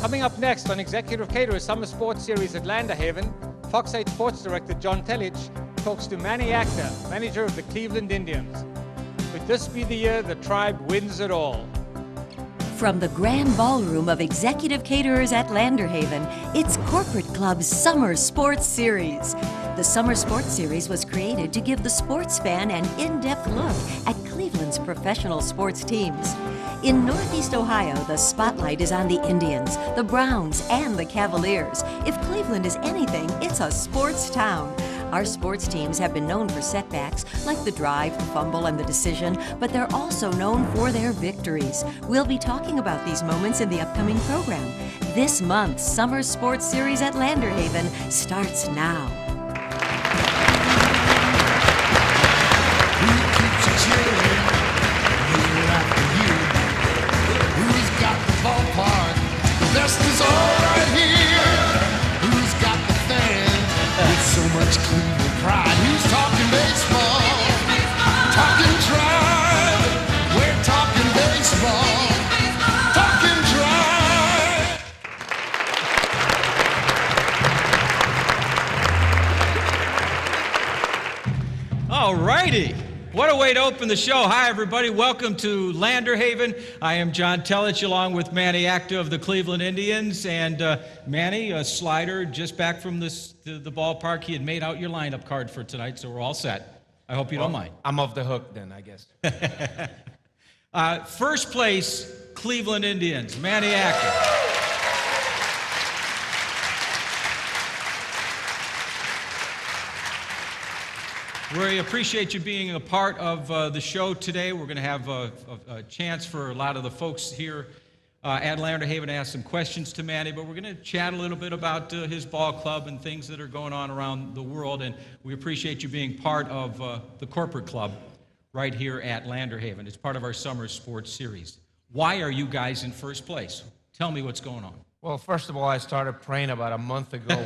Coming up next on Executive Caterers Summer Sports Series at Landerhaven, Fox 8 Sports Director John Telich talks to Manny Acta, manager of the Cleveland Indians. Would this be the year the tribe wins it all? From the grand ballroom of Executive Caterers at Landerhaven, it's Corporate Club's Summer Sports Series. The Summer Sports Series was created to give the sports fan an in-depth look at Cleveland's professional sports teams. In Northeast Ohio, the spotlight is on the Indians, the Browns, and the Cavaliers. If Cleveland is anything, it's a sports town. Our sports teams have been known for setbacks, like the drive, the fumble, and the decision, but they're also known for their victories. We'll be talking about these moments in the upcoming program. This month's Summer Sports Series at Landerhaven starts now. Who keeps you cheering year after year? Who's got the ballpark? The best is all right here. Who's got the fans with so much Cleveland pride? Who's talking baseball? Talking tribe. We're talking baseball. Talking tribe. All righty. What a way to open the show. Hi, everybody. Welcome to Landerhaven. I am John Telich, along with Manny Acta of the Cleveland Indians. And Manny, a slider, just back from the ballpark. He had made out your lineup card for tonight, so we're all set. I hope you don't mind. I'm off the hook then, I guess. First place, Cleveland Indians. Manny Acta. We appreciate you being a part of the show today. We're going to have a chance for a lot of the folks here at Landerhaven to ask some questions to Manny, but we're going to chat a little bit about his ball club and things that are going on around the world, and we appreciate you being part of the corporate club right here at Landerhaven. It's part of our summer sports series. Why are you guys in first place? Tell me what's going on. Well, first of all, I started praying about a month ago.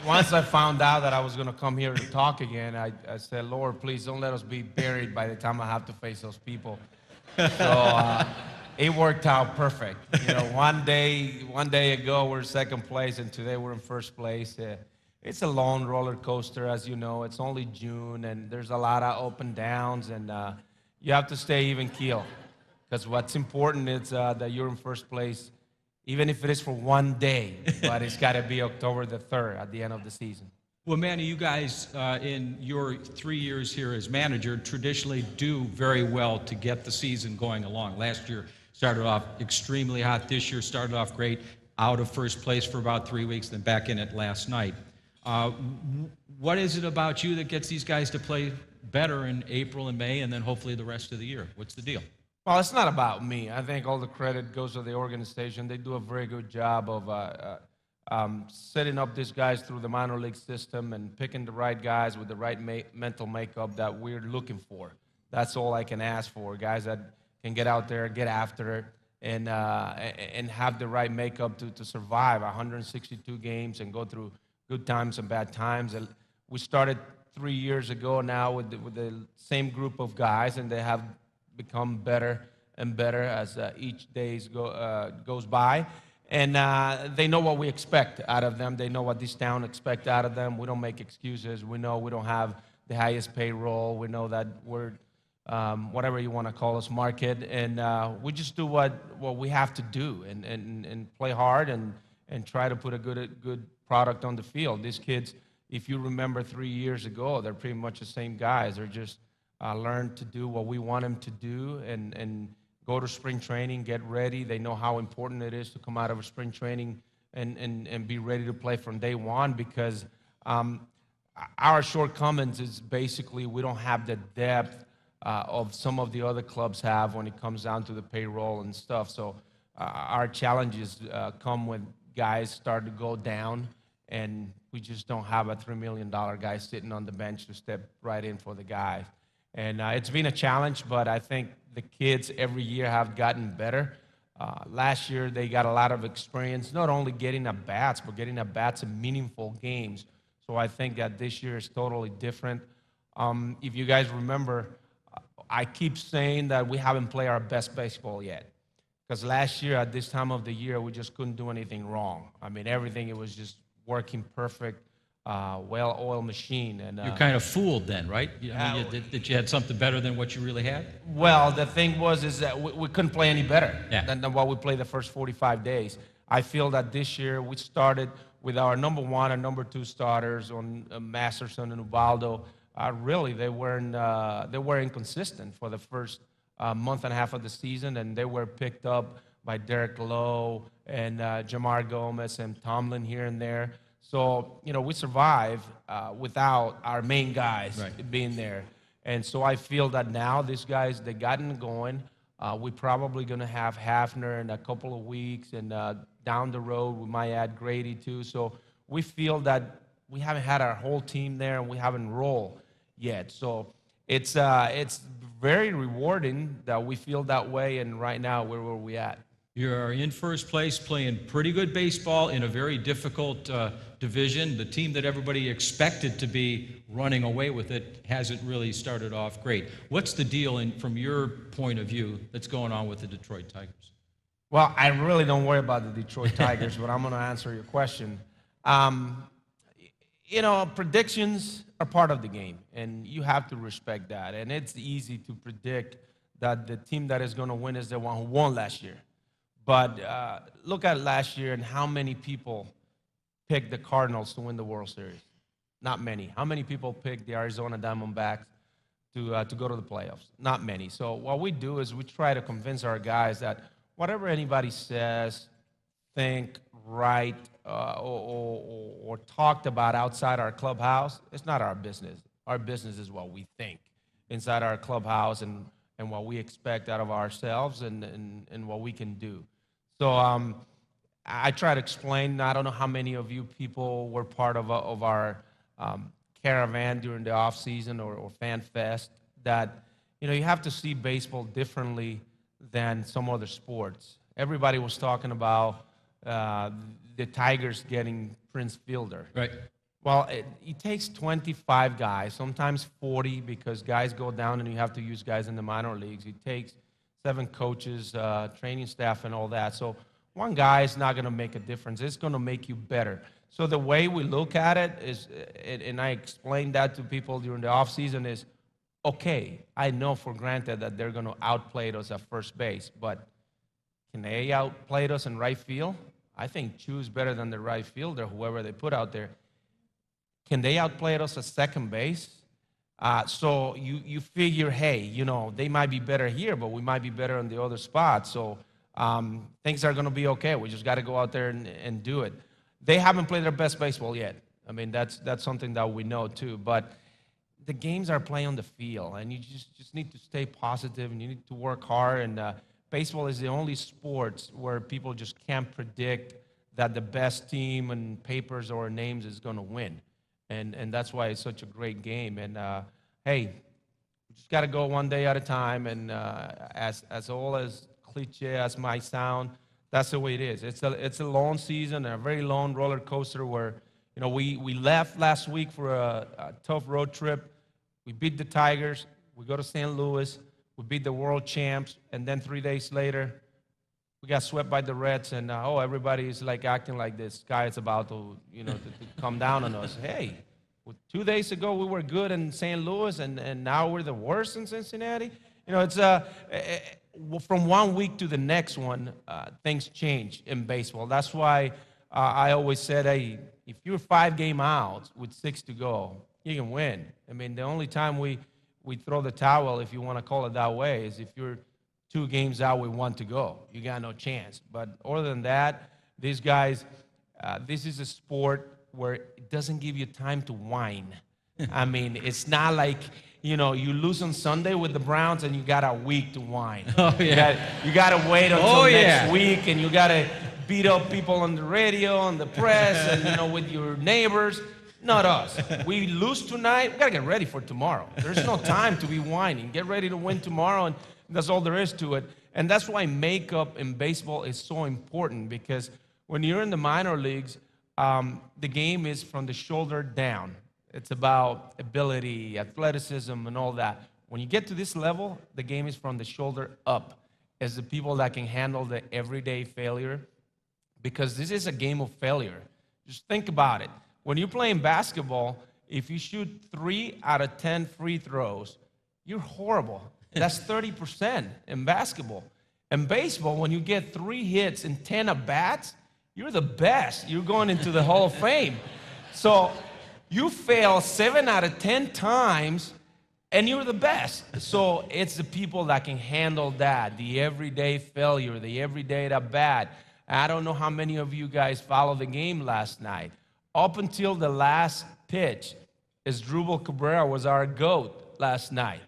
Once I found out that I was going to come here to talk again, I said, Lord, please don't let us be buried by the time I have to face those people. So it worked out perfect. You know, one day ago we're second place, and today we're in first place. It's a long roller coaster, as you know. It's only June, and there's a lot of up and downs, and you have to stay even keel. Because what's important is that you're in first place, even if it is for one day, but it's got to be October the 3rd at the end of the season. Well, Manny, you guys, in your 3 years here as manager, traditionally do very well to get the season going along. Last year started off extremely hot. This year started off great, out of first place for about 3 weeks, then back in it last night. What is it about you that gets these guys to play better in April and May, and then hopefully the rest of the year? What's the deal? Well, it's not about me. I think all the credit goes to the organization. They do a very good job of setting up these guys through the minor league system and picking the right guys with the right mental makeup that we're looking for. That's all I can ask for, guys that can get out there, get after it, and have the right makeup to survive 162 games and go through good times and bad times. We started 3 years ago now with the same group of guys, and they have become better and better as each day goes by. And they know what we expect out of them. They know what this town expects out of them. We don't make excuses. We know we don't have the highest payroll. We know that we're, whatever you want to call us, market. And we just do what we have to do and play hard and try to put a good product on the field. These kids, if you remember 3 years ago, they're pretty much the same guys. They're just learn to do what we want them to do and go to spring training, get ready. They know how important it is to come out of a spring training and be ready to play from day one, because our shortcomings is basically we don't have the depth of some of the other clubs have when it comes down to the payroll and stuff. So our challenges come when guys start to go down, and we just don't have a $3 million guy sitting on the bench to step right in for the guys. And it's been a challenge, but I think the kids every year have gotten better. Last year, they got a lot of experience, not only getting at bats, but getting at bats in meaningful games. So I think that this year is totally different. If you guys remember, I keep saying that we haven't played our best baseball yet, because last year at this time of the year, we just couldn't do anything wrong. I mean, everything, it was just working perfect, well-oiled machine. And You're kind of fooled then, right? I mean, that you had something better than what you really had? well, the thing is that we couldn't play any better Yeah. than what we played the first 45 days. I feel that this year we started with our number one and number two starters on Masterson and Ubaldo. Really, they were inconsistent for the first month and a half of the season, and they were picked up by Derek Lowe and Jamar Gomez and Tomlin here and there. So, we survived without our main guys being there. And so I feel that now these guys, they gotten going. We're probably going to have Hafner in a couple of weeks, and down the road we might add Grady too. So we feel that we haven't had our whole team there, and we haven't rolled yet. So it's very rewarding that we feel that way, and right now we're where we at. You're in first place, playing pretty good baseball in a very difficult division. The team that everybody expected to be running away with it hasn't really started off great. What's the deal, from your point of view, that's going on with the Detroit Tigers? Well, I really don't worry about the Detroit Tigers, but I'm going to answer your question. Predictions are part of the game, and you have to respect that. And it's easy to predict that the team that is going to win is the one who won last year. But look at last year and how many people picked the Cardinals to win the World Series. Not many. How many people picked the Arizona Diamondbacks to go to the playoffs? Not many. So what we do is we try to convince our guys that whatever anybody says, think, write, or talked about outside our clubhouse, it's not our business. Our business is what we think inside our clubhouse and what we expect out of ourselves and what we can do. So I try to explain. I don't know how many of you people were part of our caravan during the off season or fan fest, that you have to see baseball differently than some other sports. Everybody was talking about the Tigers getting Prince Fielder. Right. Well, it takes 25 guys, sometimes 40, because guys go down and you have to use guys in the minor leagues. It takes 7 coaches, training staff, and all that. So one guy is not going to make a difference. It's going to make you better. So the way we look at it is, and I explained that to people during the offseason, is, okay, I know for granted that they're going to outplay us at first base, but can they outplay us in right field? I think Chu's better than the right fielder, whoever they put out there. Can they outplay us at second base? So you figure, hey, they might be better here, but we might be better on the other spot. So things are going to be okay. We just got to go out there and do it. They haven't played their best baseball yet. I mean, that's something that we know too. But the games are played on the field, and you just need to stay positive, and you need to work hard. And baseball is the only sport where people just can't predict that the best team and papers or names is going to win. And that's why it's such a great game. And, hey, we just got to go one day at a time. And as all as cliche as might sound, that's the way it is. It's a long season, a very long roller coaster where, we left last week for a tough road trip. We beat the Tigers. We go to St. Louis. We beat the world champs. And then 3 days later, we got swept by the Reds, and everybody's like acting like the sky is about to come down on us. Hey, 2 days ago we were good in St. Louis, and now we're the worst in Cincinnati. It's from 1 week to the next one, things change in baseball. That's why I always said, hey, if you're 5 game out with 6 to go, you can win. I mean, the only time we throw the towel, if you want to call it that way, is if you're 2 games out with 1 to go. You got no chance. But other than that, these guys, this is a sport where it doesn't give you time to whine. I mean, it's not like, you lose on Sunday with the Browns and you got a week to whine. Oh, yeah. You got to wait until next week, and you got to beat up people on the radio, on the press, and, with your neighbors. Not us. We lose tonight, we got to get ready for tomorrow. There's no time to be whining. Get ready to win tomorrow, and that's all there is to it. And that's why makeup in baseball is so important, because when you're in the minor leagues, the game is from the shoulder down. It's about ability, athleticism, and all that. When you get to this level, the game is from the shoulder up. is the people that can handle the everyday failure, because this is a game of failure. Just think about it. When you're playing basketball, if you shoot 3 out of 10 free throws, you're horrible. That's 30% in basketball. In baseball, when you get 3 hits and 10 at-bats, you're the best. You're going into the Hall of Fame. So you fail 7 out of 10 times, and you're the best. So it's the people that can handle that, the everyday failure, the everyday at-bat. I don't know how many of you guys followed the game last night. Up until the last pitch, Asdrubal Cabrera was our GOAT last night,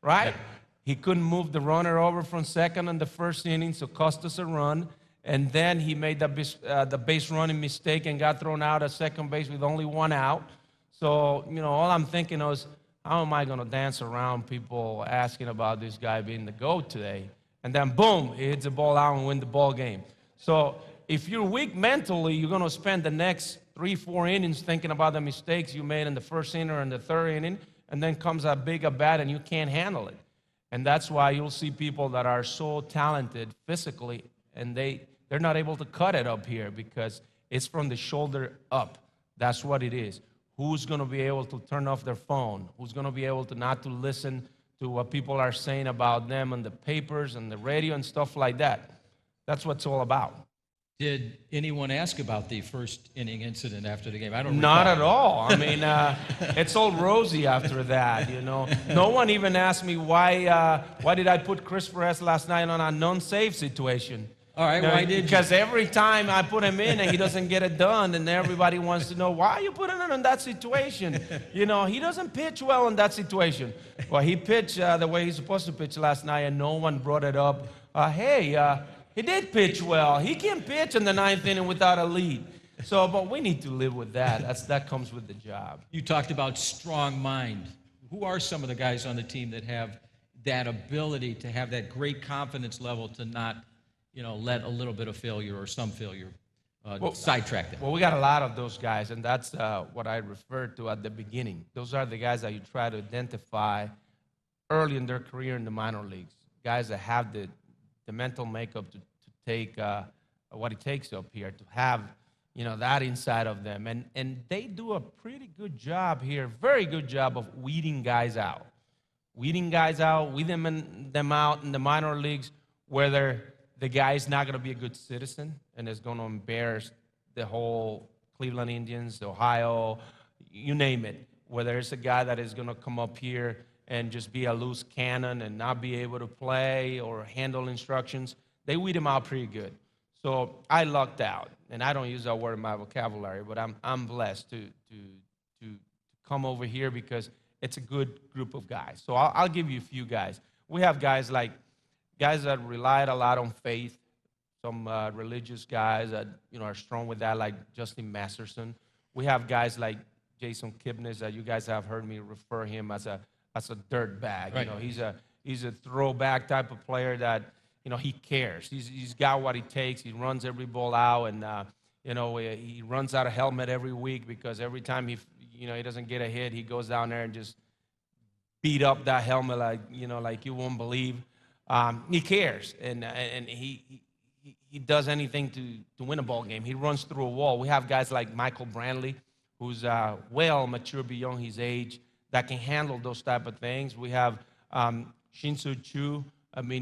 right? Yeah. He couldn't move the runner over from second in the first inning, so cost us a run. And then he made the base running mistake and got thrown out at second base with only 1 out. So, all I'm thinking is, how am I going to dance around people asking about this guy being the GOAT today? And then, boom, he hits the ball out and win the ball game. So if you're weak mentally, you're going to spend the next 3-4 innings thinking about the mistakes you made in the first inning or in the third inning, and then comes a big at-bat and you can't handle it. And that's why you'll see people that are so talented physically, and they're not able to cut it up here because it's from the shoulder up. That's what it is. Who's going to be able to turn off their phone? Who's going to be able to not to listen to what people are saying about them on the papers and the radio and stuff like that? That's what it's all about. Did anyone ask about the first inning incident after the game? I don't Not recall. at all. I mean, it's all rosy after that, No one even asked me why did I put Chris Perez last night on a non-save situation. All right, why did you? Because every time I put him in and he doesn't get it done, and everybody wants to know, why are you putting him in that situation? He doesn't pitch well in that situation. Well, he pitched the way he's supposed to pitch last night, and no one brought it up. He did pitch well. He can pitch in the 9th inning without a lead. But we need to live with that. That comes with the job. You talked about strong mind. Who are some of the guys on the team that have that ability to have that great confidence level to not, let a little bit of failure or some failure sidetrack them? Well, we got a lot of those guys, and that's what I referred to at the beginning. Those are the guys that you try to identify early in their career in the minor leagues. Guys that have the mental makeup to take what it takes up here, to have, that inside of them. And they do a pretty good job here, very good job of weeding guys out. Weeding them out in the minor leagues, whether the guy's not going to be a good citizen and is going to embarrass the whole Cleveland Indians, Ohio, you name it. Whether it's a guy that is going to come up here and just be a loose cannon and not be able to play or handle instructions, they weed him out pretty good. So I lucked out, and I don't use that word in my vocabulary, but I'm blessed to come over here because it's a good group of guys. So I'll give you a few guys. We have guys that relied a lot on faith, some religious guys that are strong with that, like Justin Masterson. We have guys like Jason Kipnis that you guys have heard me refer him as a dirt bag. Right. He's a throwback type of player that he cares. He's got what it takes. He runs every ball out, and he runs out of helmet every week because every time he doesn't get a hit, he goes down there and just beat up that helmet like you won't believe. He cares, and he does anything to win a ball game. He runs through a wall. We have guys like Michael Brantley, who's well mature beyond his age, that can handle those type of things. We have Shin-Soo Choo.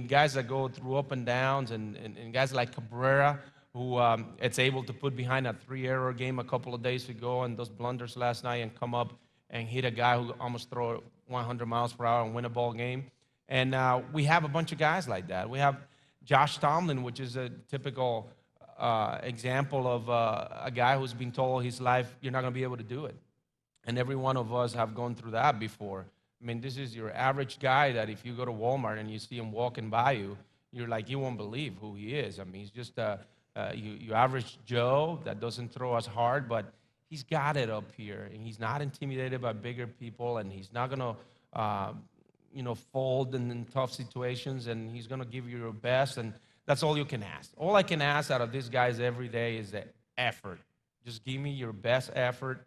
Guys that go through up and downs, and guys like Cabrera, who it's able to put behind a 3-error game a couple of days ago and those blunders last night and come up and hit a guy who almost throw 100 miles per hour and win a ball game. And we have a bunch of guys like that. We have Josh Tomlin, which is a typical example of a guy who's been told his life, you're not going to be able to do it. And every one of us have gone through that before. This is your average guy that if you go to Walmart and you see him walking by you, you're like, you won't believe who he is. He's just your average Joe that doesn't throw as hard, but he's got it up here, and he's not intimidated by bigger people, and he's not going to fold in tough situations, and he's going to give you your best, and that's all you can ask. All I can ask out of these guys every day is the effort. Just give me your best effort.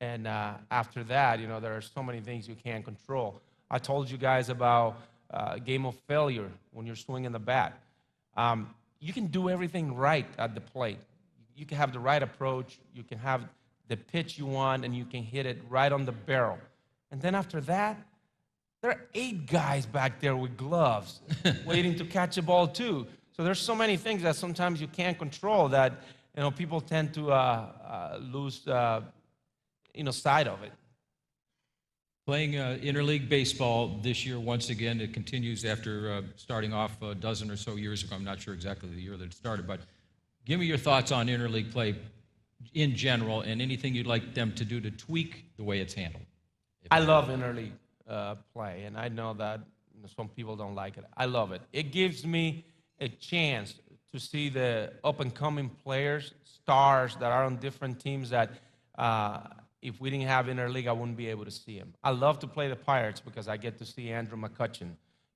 And after that, there are so many things you can't control. I told you guys about a game of failure when you're swinging the bat. You can do everything right at the plate. You can have the right approach, you can have the pitch you want, and you can hit it right on the barrel. And then after that, there are 8 guys back there with gloves waiting to catch a ball too. So there's so many things that sometimes you can't control that, people tend to lose, sight of it. Playing interleague baseball this year, once again, it continues after starting off a dozen or so years ago. I'm not sure exactly the year that it started, but give me your thoughts on interleague play in general and anything you'd like them to do to tweak the way it's handled. I love interleague play, and I know that some people don't like it. I love it. It gives me a chance to see the up-and-coming players, stars that are on different teams that if we didn't have interleague, I wouldn't be able to see them. I love to play the Pirates because I get to see Andrew McCutcheon.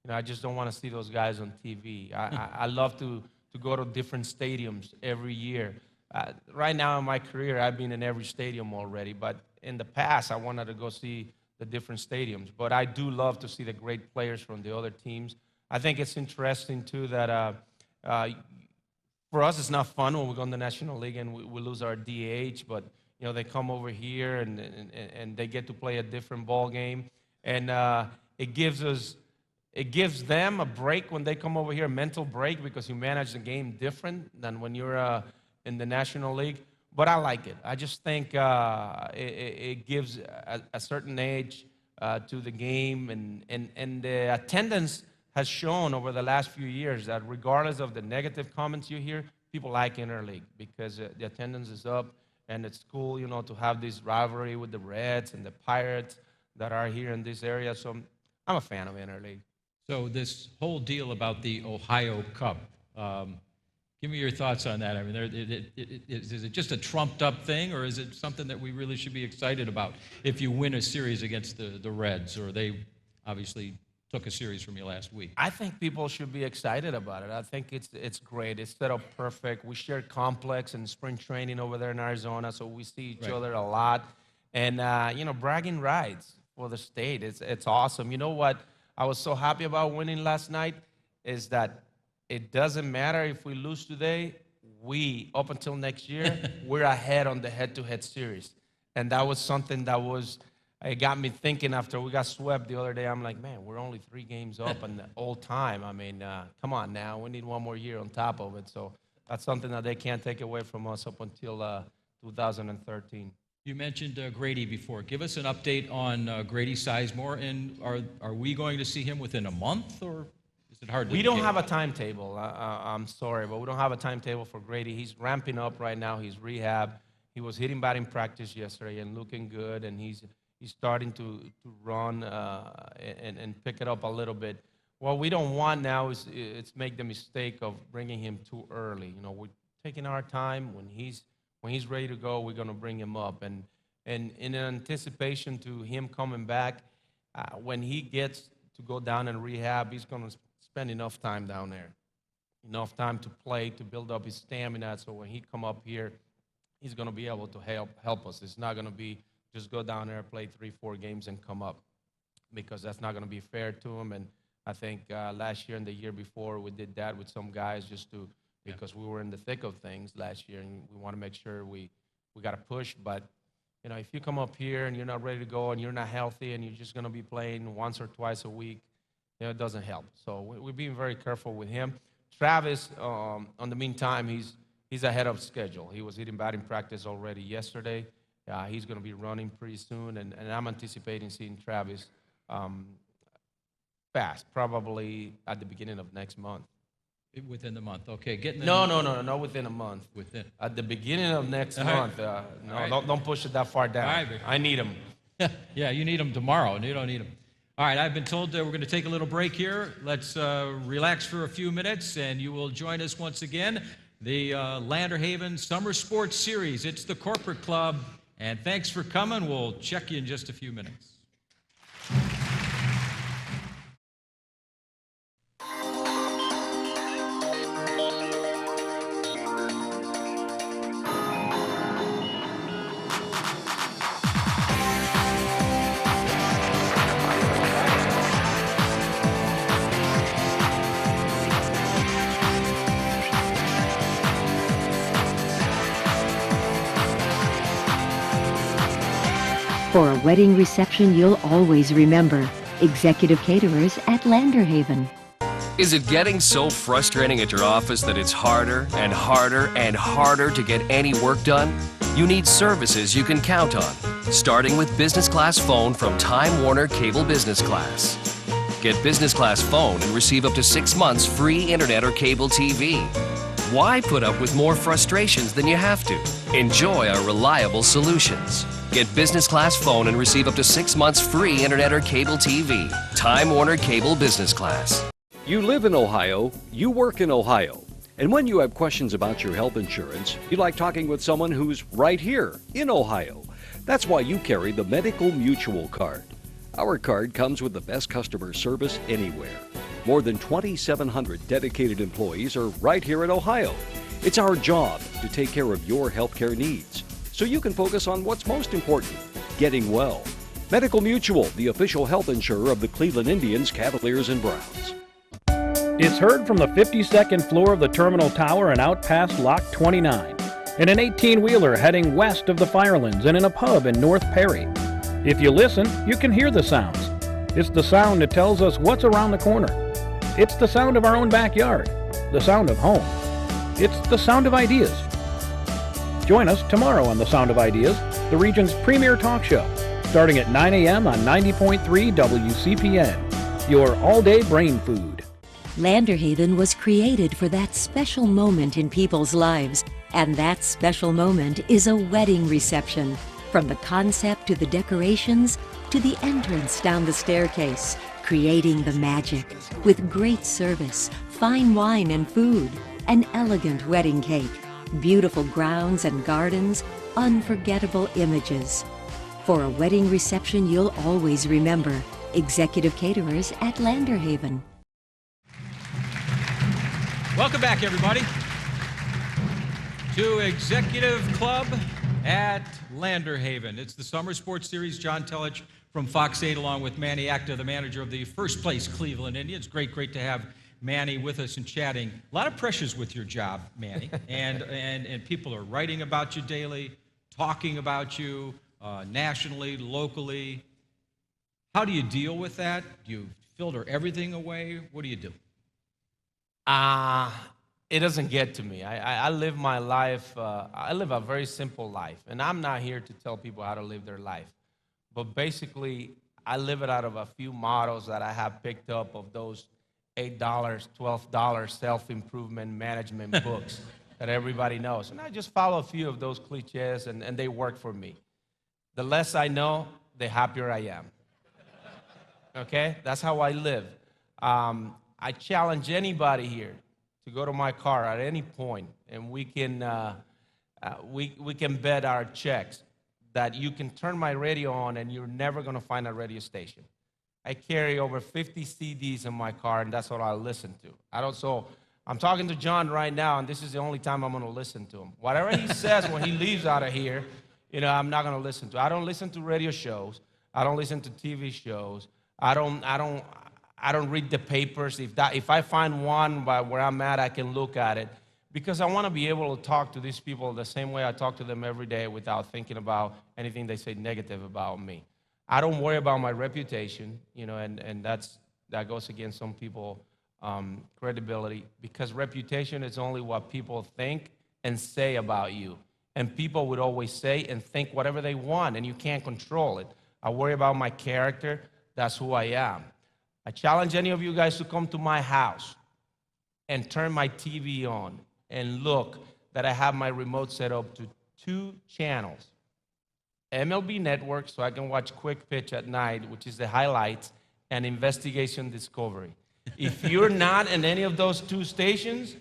I just don't want to see those guys on TV. I love to go to different stadiums every year. Right now in my career, I've been in every stadium already, but in the past, I wanted to go see the different stadiums. But I do love to see the great players from the other teams. I think it's interesting, too, that for us, it's not fun when we go in the National League and we lose our DH, but they come over here and they get to play a different ball game, and it gives them a break when they come over here, a mental break, because you manage the game different than when you're in the National League. But I like it. I just think it gives a certain age to the game, and the attendance has shown over the last few years that regardless of the negative comments you hear, people like interleague because the attendance is up, and it's cool, to have this rivalry with the Reds and the Pirates that are here in this area. So I'm a fan of interleague. So this whole deal about the Ohio Cup, give me your thoughts on that. I mean, is it just a trumped-up thing, or is it something that we really should be excited about if you win a series against the Reds, or they obviously took a series from you last week? I think people should be excited about it. I think it's great. It's set up perfect. We share complex and spring training over there in Arizona, so we see each other a lot. And, bragging rights for the state. It's awesome. You know what I was so happy about winning last night is that it doesn't matter if we lose today. Up until next year, we're ahead on the head-to-head series. And that was something that it got me thinking after we got swept the other day. I'm like, man, we're only 3 games up on the old time. I mean, come on now. We need 1 more year on top of it. So that's something that they can't take away from us up until 2013. You mentioned Grady before. Give us an update on Grady Sizemore, and are we going to see him within a month, or is it hard to We don't have a timetable. I'm sorry, but we don't have a timetable for Grady. He's ramping up right now. He's rehab. He was hitting batting practice yesterday and looking good, and he's starting to run and pick it up a little bit. What we don't want now is make the mistake of bringing him too early. We're taking our time. When he's ready to go, we're going to bring him up. And in anticipation to him coming back, when he gets to go down and rehab, he's going to spend enough time down there, enough time to play, to build up his stamina. So when he come up here, he's going to be able to help us. It's not going to be just go down there, play 3-4 games, and come up, because that's not going to be fair to him. And I think last year and the year before, we did that with some guys because we were in the thick of things last year, and we want to make sure we got to push. But, if you come up here and you're not ready to go and you're not healthy and you're just going to be playing once or twice a week, it doesn't help. So we're being very careful with him. Travis, on the meantime, he's ahead of schedule. He was hitting batting practice already yesterday. He's going to be running pretty soon, and I'm anticipating seeing Travis fast, probably at the beginning of next month. Within the month, okay. No, not within a month. At the beginning of next month. No, right. Don't push it that far down. All right, I need him. Yeah, you need him tomorrow, and you don't need him. All right, I've been told that we're going to take a little break here. Let's relax for a few minutes, and you will join us once again. The Landerhaven Summer Sports Series. It's the Corporate Club. And thanks for coming. We'll check you in just a few minutes. For a wedding reception you'll always remember, Executive Caterers at Landerhaven. Is it getting so frustrating at your office that it's harder and harder and harder to get any work done? You need services you can count on, starting with business class phone from Time Warner Cable Business Class. Get business class phone and receive up to 6 months free internet or cable TV. Why put up with more frustrations than you have to? Enjoy our reliable solutions. Get business class phone and receive up to 6 months free internet or cable TV. Time Warner Cable Business Class. You live in Ohio, you work in Ohio, and when you have questions about your health insurance, you like talking with someone who's right here in Ohio. That's why you carry the Medical Mutual card. Our card comes with the best customer service anywhere. More than 2,700 dedicated employees are right here in Ohio. It's our job to take care of your healthcare needs, so you can focus on what's most important, getting well. Medical Mutual, the official health insurer of the Cleveland Indians, Cavaliers, and Browns. It's heard from the 52nd floor of the Terminal Tower and out past Lock 29, in an 18-wheeler heading west of the Firelands and in a pub in North Perry. If you listen, you can hear the sounds. It's the sound that tells us what's around the corner. It's the sound of our own backyard, the sound of home. It's the sound of ideas. Join us tomorrow on The Sound of Ideas, the region's premier talk show, starting at 9 a.m. on 90.3 WCPN, your all-day brain food. Landerhaven was created for that special moment in people's lives, and that special moment is a wedding reception. From the concept to the decorations to the entrance down the staircase, creating the magic with great service, fine wine and food, an elegant wedding cake, beautiful grounds and gardens, unforgettable images. For a wedding reception you'll always remember, Executive Caterers at Landerhaven. Welcome back, everybody, to Executive Club at Landerhaven. It's the Summer Sports Series. John Telich from Fox 8, along with Manny Acta, the manager of the first place Cleveland Indians. Great to have Manny with us and chatting. A lot of pressures with your job, Manny, and people are writing about you daily, talking about you nationally, locally. How do you deal with that? Do you filter everything away? What do you do? It doesn't get to me. I live my life, I live a very simple life, and I'm not here to tell people how to live their life. But basically, I live it out of a few models that I have picked up of those $8, $12 self-improvement management books that everybody knows. And I just follow a few of those cliches, and they work for me. The less I know, the happier I am. Okay? That's how I live. I challenge anybody here to go to my car at any point, and we can bet our checks that you can turn my radio on and you're never going to find a radio station. I carry over 50 CDs in my car, and that's what I listen to. So I'm talking to John right now, and this is the only time I'm going to listen to him. Whatever he says when he leaves out of here, I'm not going to listen to. I don't listen to radio shows. I don't listen to TV shows. I don't read the papers. If I find one where I'm at, I can look at it, because I want to be able to talk to these people the same way I talk to them every day without thinking about anything they say negative about me. I don't worry about my reputation, and that goes against some people credibility, because reputation is only what people think and say about you. And people would always say and think whatever they want, and you can't control it. I worry about my character. That's who I am. I challenge any of you guys to come to my house and turn my TV on and look that I have my remote set up to 2 channels. MLB Network, so I can watch Quick Pitch at night, which is the highlights, and Investigation Discovery. If you're not in any of those 2 stations,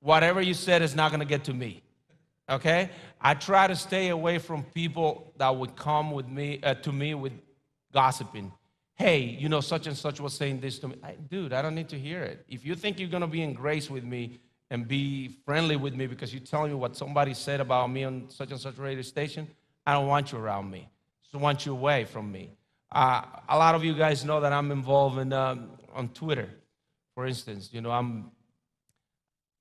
whatever you said is not going to get to me, okay? I try to stay away from people that would come with me to me with gossiping. Hey, such and such was saying this to me. Dude, I don't need to hear it. If you think you're going to be in grace with me and be friendly with me because you're telling me what somebody said about me on such and such radio station, I don't want you around me. I just want you away from me. A lot of you guys know that I'm involved in on Twitter, for instance.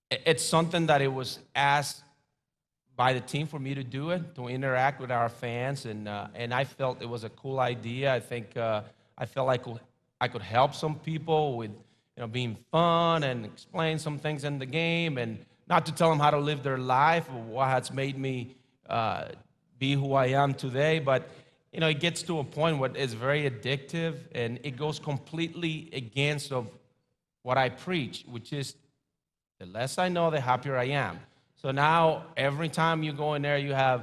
It's something that it was asked by the team for me to do it, to interact with our fans, and I felt it was a cool idea. I think I felt like I could help some people with being fun and explain some things in the game, and not to tell them how to live their life or what has made me be who I am today, but it gets to a point where it's very addictive, and it goes completely against of what I preach, which is the less I know, the happier I am. So now, every time you go in there, you have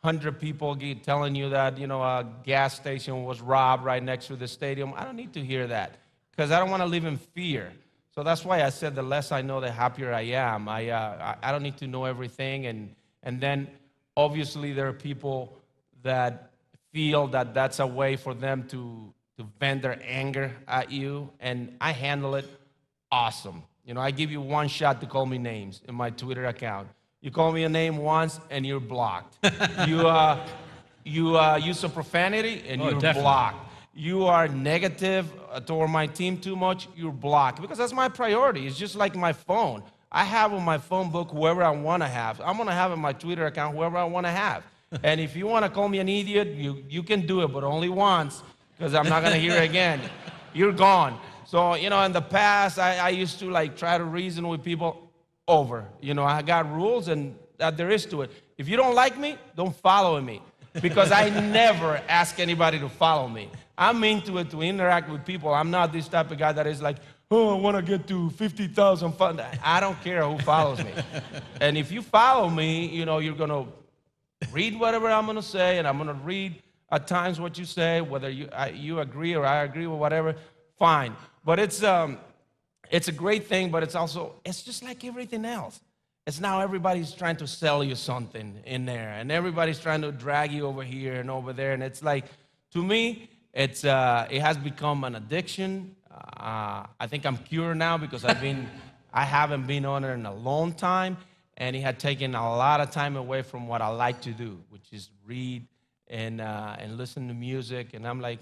100 people telling you that, a gas station was robbed right next to the stadium. I don't need to hear that, because I don't want to live in fear. So that's why I said the less I know, the happier I am. I don't need to know everything. And then, obviously, there are people that feel that that's a way for them to vent their anger at you, and I handle it awesome. I give you one shot to call me names in my Twitter account. You call me a name once, and you're blocked. You use a profanity, and you're definitely. blocked. You are negative toward my team too much, you're blocked. Because that's my priority. It's just like my phone. I have on my phone book whoever I want to have. I'm going to have in my Twitter account whoever I want to have. And if you want to call me an idiot, you can do it, but only once, because I'm not going to hear it again. You're gone. So, in the past, I used to try to reason with people over. I got rules, and that there is to it. If you don't like me, don't follow me, because I never ask anybody to follow me. I'm into it to interact with people. I'm not this type of guy that is like, oh, I want to get to 50,000 followers. I don't care who follows me. And if you follow me, you're going to read whatever I'm going to say, and I'm going to read at times what you say, whether you agree or I agree with whatever, fine. But it's a great thing, but it's just like everything else. It's now everybody's trying to sell you something in there, and everybody's trying to drag you over here and over there, and it's like, to me, it has become an addiction. I think I'm cured now, because I haven't been on it in a long time, and it had taken a lot of time away from what I like to do, which is read and listen to music. And I'm like,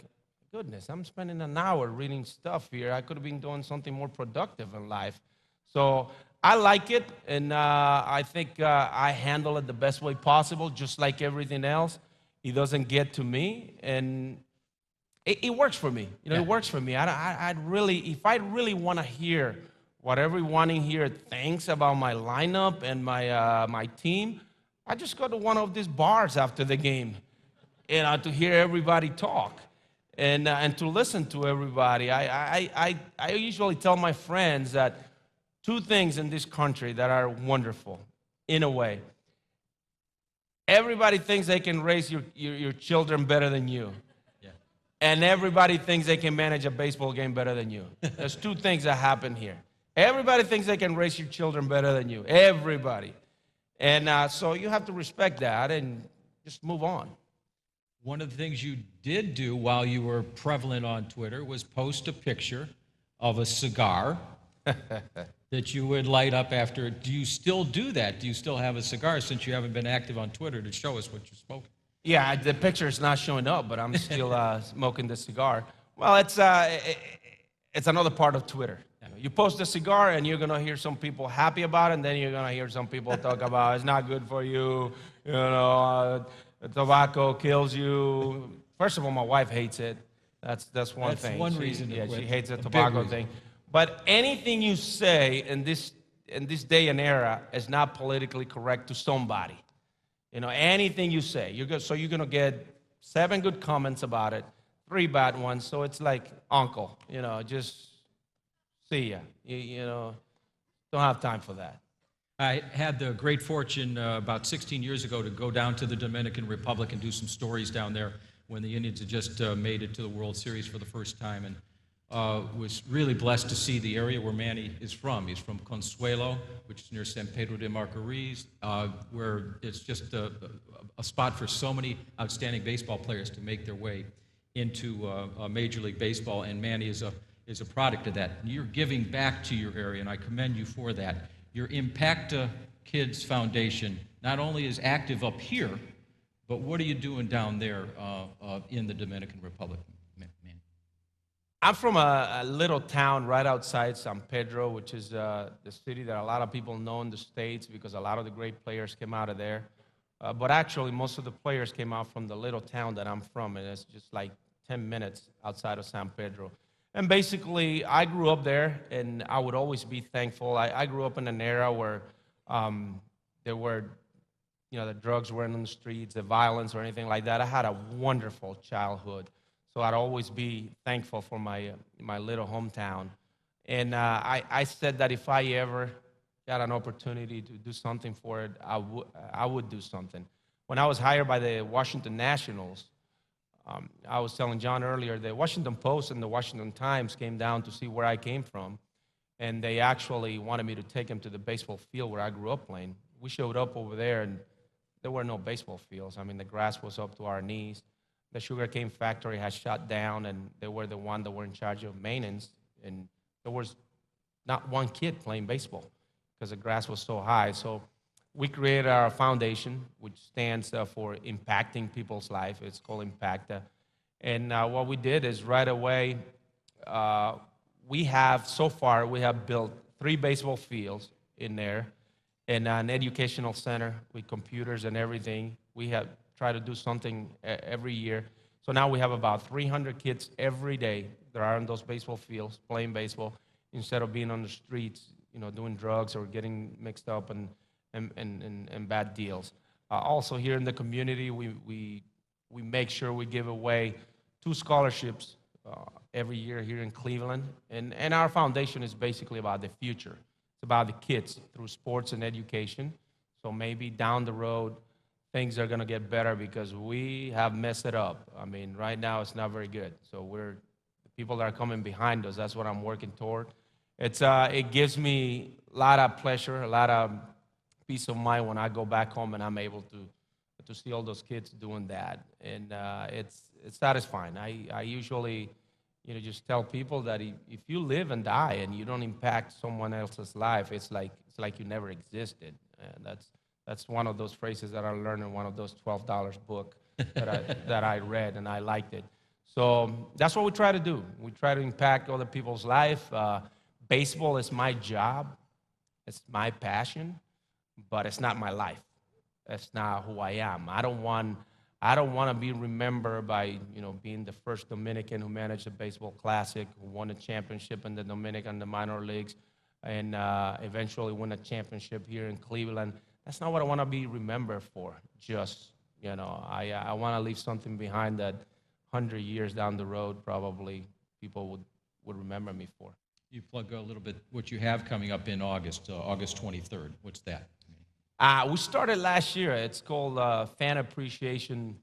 goodness, I'm spending an hour reading stuff here. I could have been doing something more productive in life. So I like it, and I think I handle it the best way possible, just like everything else. It doesn't get to me, and it works for me. It works for me. If I really want to hear what everyone in here thinks about my lineup and my team, I just go to one of these bars after the game, to hear everybody talk and to listen to everybody. I usually tell my friends that two things in this country that are wonderful, in a way. Everybody thinks they can raise your children better than you. And everybody thinks they can manage a baseball game better than you. There's two things that happen here. Everybody thinks they can raise your children better than you. Everybody. And so you have to respect that and just move on. One of the things you did do while you were prevalent on Twitter was post a picture of a cigar that you would light up after. Do you still do that? Do you still have a cigar, since you haven't been active on Twitter to show us what you're smoking? Yeah, the picture is not showing up, but I'm still smoking the cigar. Well, it's another part of Twitter. You post a cigar, and you're going to hear some people happy about it, and then you're going to hear some people talk about it's not good for you, tobacco kills you. First of all, my wife hates it. That's one thing. That's one reason to quit. She hates the tobacco thing. But anything you say in this day and era is not politically correct to somebody. Anything you say, you're going to get 7 good comments about it, 3 bad ones. So it's like, uncle, just see ya. Don't have time for that. I had the great fortune about 16 years ago to go down to the Dominican Republic and do some stories down there when the Indians had just made it to the World Series for the first time, and was really blessed to see the area where Manny is from. He's from Consuelo, which is near San Pedro de Macorís, where it's just a spot for so many outstanding baseball players to make their way into Major League Baseball, and Manny is a product of that. You're giving back to your area, and I commend you for that. Your Impacta Kids Foundation not only is active up here, but what are you doing down there in the Dominican Republic, Manny? I'm from a little town right outside San Pedro, which is the city that a lot of people know in the States because a lot of the great players came out of there. But actually, most of the players came out from the little town that I'm from, and it's just like 10 minutes outside of San Pedro. And basically, I grew up there, and I would always be thankful. I grew up in an era where there were, the drugs weren't on the streets, the violence or anything like that. I had a wonderful childhood, so I'd always be thankful for my little hometown. And I said that if I ever got an opportunity to do something for it, I would do something. When I was hired by the Washington Nationals, I was telling John earlier, the Washington Post and the Washington Times came down to see where I came from, and they actually wanted me to take them to the baseball field where I grew up playing. We showed up over there, and there were no baseball fields. I mean, the grass was up to our knees. The sugarcane factory had shut down, and they were the one that were in charge of maintenance, and there was not one kid playing baseball because the grass was so high. So we created our foundation, which stands for impacting people's life. It's called Acta. And what we did is right away, we have built 3 baseball fields in there and an educational center with computers and everything. We have tried to do something every year. So now we have about 300 kids every day that are in those baseball fields playing baseball instead of being on the streets, doing drugs or getting mixed up and bad deals. Also here in the community, we make sure we give away 2 scholarships every year here in Cleveland. And our foundation is basically about the future. It's about the kids through sports and education. So maybe down the road, things are going to get better because we have messed it up. I mean, right now it's not very good. So the people that are coming behind us, that's what I'm working toward. It gives me a lot of pleasure, a lot of peace of mind when I go back home and I'm able to see all those kids doing that. And it's satisfying. I usually just tell people that if you live and die and you don't impact someone else's life, it's like you never existed. And that's one of those phrases that I learned in one of those $12 book that I read, and I liked it. So that's what we try to do. We try to impact other people's life. Baseball is my job. It's my passion, but it's not my life. That's not who I am. I don't want to be remembered by being the first Dominican who managed a baseball classic, who won a championship in the Dominican, the minor leagues, and eventually win a championship here in Cleveland. That's not what I want to be remembered for. I want to leave something behind that 100 years down the road, probably people would remember me for. You plug a little bit what you have coming up in August 23rd. What's that? We started last year. It's called Fan Appreciation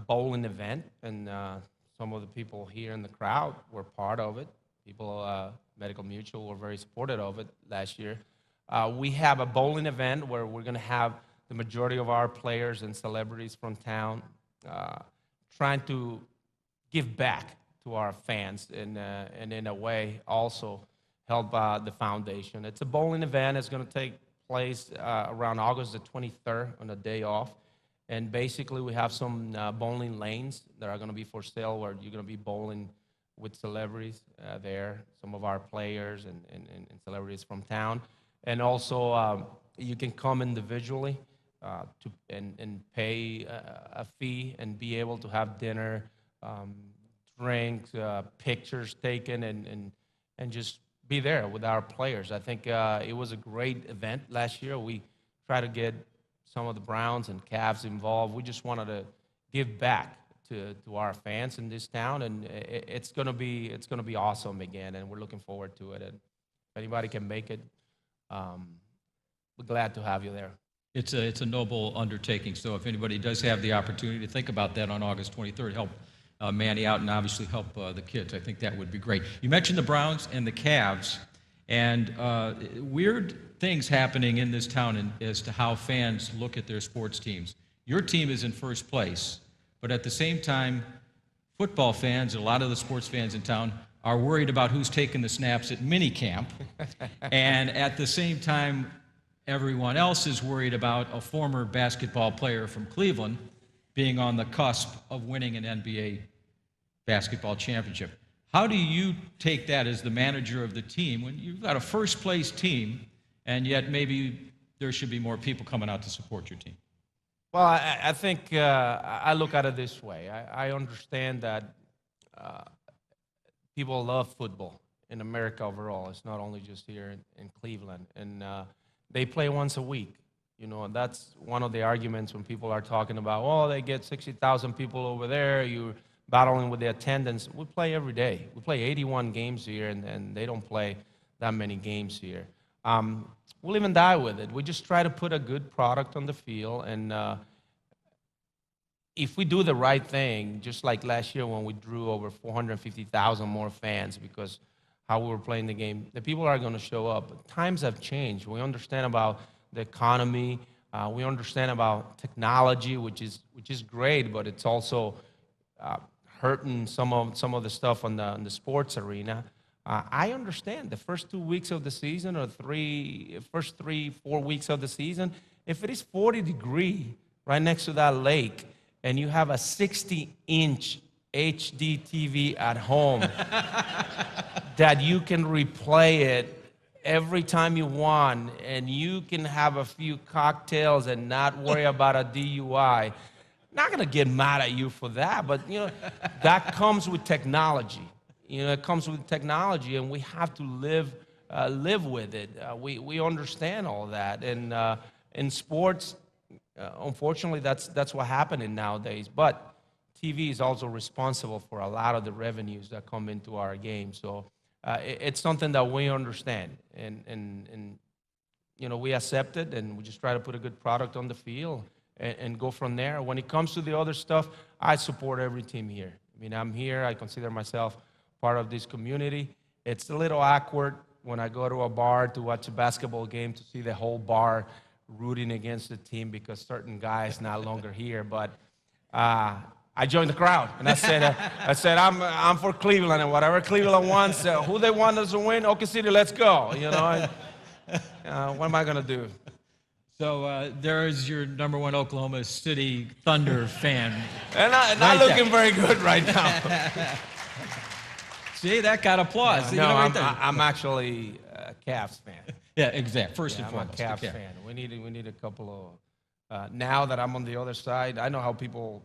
Bowling Event, and some of the people here in the crowd were part of it. People, Medical Mutual, were very supportive of it last year. We have a bowling event where we're going to have the majority of our players and celebrities from town trying to give back to our fans and in a way also help the foundation. It's a bowling event. It's going to take place around August the 23rd on a day off. And basically we have some bowling lanes that are going to be for sale where you're going to be bowling with celebrities there, some of our players and celebrities from town. And also you can come individually and pay a fee and be able to have dinner, drinks, pictures taken, and just be there with our players. I think it was a great event last year. We tried to get some of the Browns and Cavs involved. We just wanted to give back to our fans in this town, and it's gonna be awesome again, and we're looking forward to it. And if anybody can make it, we're glad to have you there. It's a noble undertaking. So if anybody does have the opportunity to think about that on August 23rd, help Manny out and obviously help the kids. I think that would be great. You mentioned the Browns and the Cavs, and weird things happening in this town as to how fans look at their sports teams. Your team is in first place, but at the same time, football fans and a lot of the sports fans in town are worried about who's taking the snaps at minicamp, and at the same time, everyone else is worried about a former basketball player from Cleveland being on the cusp of winning an NBA basketball championship. How do you take that as the manager of the team when you've got a first-place team, and yet maybe there should be more people coming out to support your team? Well, I think I look at it this way. I understand that people love football in America overall. It's not only just here in Cleveland. And they play once a week. You know, and that's one of the arguments when people are talking about, oh, they get 60,000 people over there, you're battling with the attendance. We play every day. We play 81 games here, and they don't play that many games here. We'll even die with it. We just try to put a good product on the field, and if we do the right thing, just like last year when we drew over 450,000 more fans because how we were playing the game, the people are going to show up. But times have changed. We understand about the economy. We understand about technology, which is great, but it's also hurting some of the stuff on the sports arena. I understand the first 2 weeks of the season or first 3-4 weeks of the season, if it is 40 degrees right next to that lake and you have a 60-inch HD TV at home that you can replay it every time you want, and you can have a few cocktails and not worry about a DUI. Not gonna get mad at you for that, but you know, that comes with technology. You know, it comes with technology, and we have to live with it. We understand all that, and in sports, unfortunately, that's what's happening nowadays. But TV is also responsible for a lot of the revenues that come into our game. So it's something that we understand, and you know, we accept it, and we just try to put a good product on the field and go from there. When it comes to the other stuff, I support every team here. I mean, I'm here. I consider myself part of this community. It's a little awkward when I go to a bar to watch a basketball game to see the whole bar rooting against the team because certain guy is no longer here. But I joined the crowd, and I said, I'm for Cleveland, and whatever Cleveland wants, who they want us to win, OK City, let's go. You know, what am I gonna do? So there is your #1 Oklahoma City Thunder fan. And not looking very good right now. See, that got applause. No, I'm actually a Cavs fan. Yeah, exactly. First and I'm foremost. a Cavs fan. We need a couple of. Now that I'm on the other side, I know how people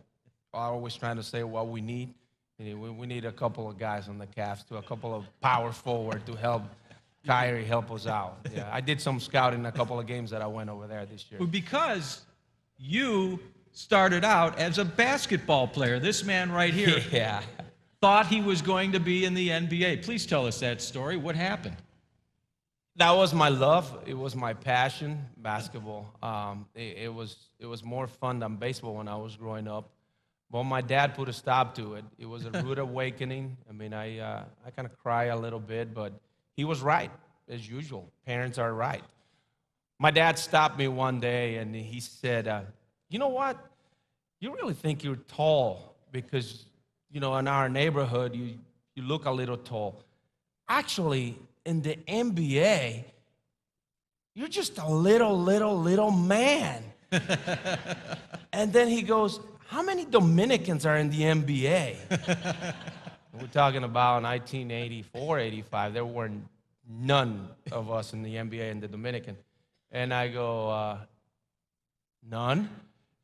are always trying to say what we need. We need a couple of guys on the Cavs too, a couple of power forward to help Kyrie help us out. Yeah, I did some scouting in a couple of games that I went over there this year. Well, because you started out as a basketball player. This man right here thought he was going to be in the NBA. Please tell us that story. What happened? That was my love. It was my passion, basketball. It was more fun than baseball when I was growing up. But my dad put a stop to it. It was a rude awakening. I mean, I kind of cry a little bit, but he was right, as usual. Parents are right. My dad stopped me one day, and he said, you know what? You really think you're tall because, you know, in our neighborhood, you look a little tall. Actually, in the NBA, you're just a little man. And then he goes, how many Dominicans are in the NBA? We're talking about 1984, 85. There weren't none of us in the NBA in the Dominican. And I go, none?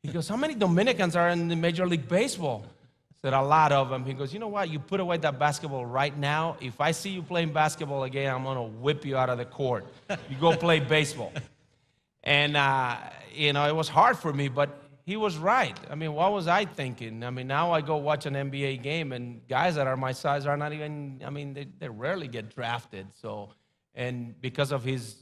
He goes, how many Dominicans are in the Major League Baseball? I said, a lot of them. He goes, you know what? You put away that basketball right now. If I see you playing basketball again, I'm going to whip you out of the court. You go play baseball. And, you know, it was hard for me, but he was right. I mean, what was I thinking? I mean, now I go watch an NBA game, and guys that are my size are not even, I mean, they rarely get drafted. So, and because of his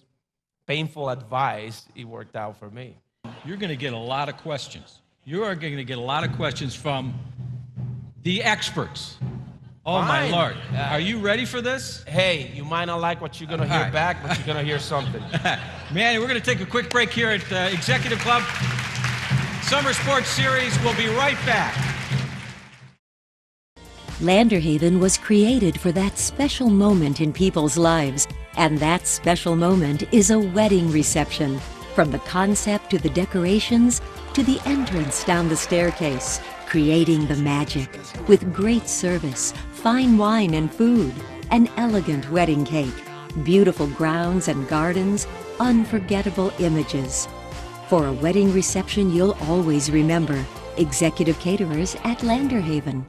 painful advice, it worked out for me. You're going to get a lot of questions. You are going to get a lot of questions from the experts. Oh, Fine. my Lord. Are you ready for this? Hey, you might not like what you're going to hear back, but you're going to hear something. Manny, we're going to take a quick break here at Executive Club. Summer Sports Series. We'll be right back. Landerhaven was created for that special moment in people's lives, and that special moment is a wedding reception. From the concept to the decorations to the entrance down the staircase, creating the magic with great service, fine wine and food, an elegant wedding cake, beautiful grounds and gardens, unforgettable images. For a wedding reception you'll always remember, Executive Caterers at Landerhaven.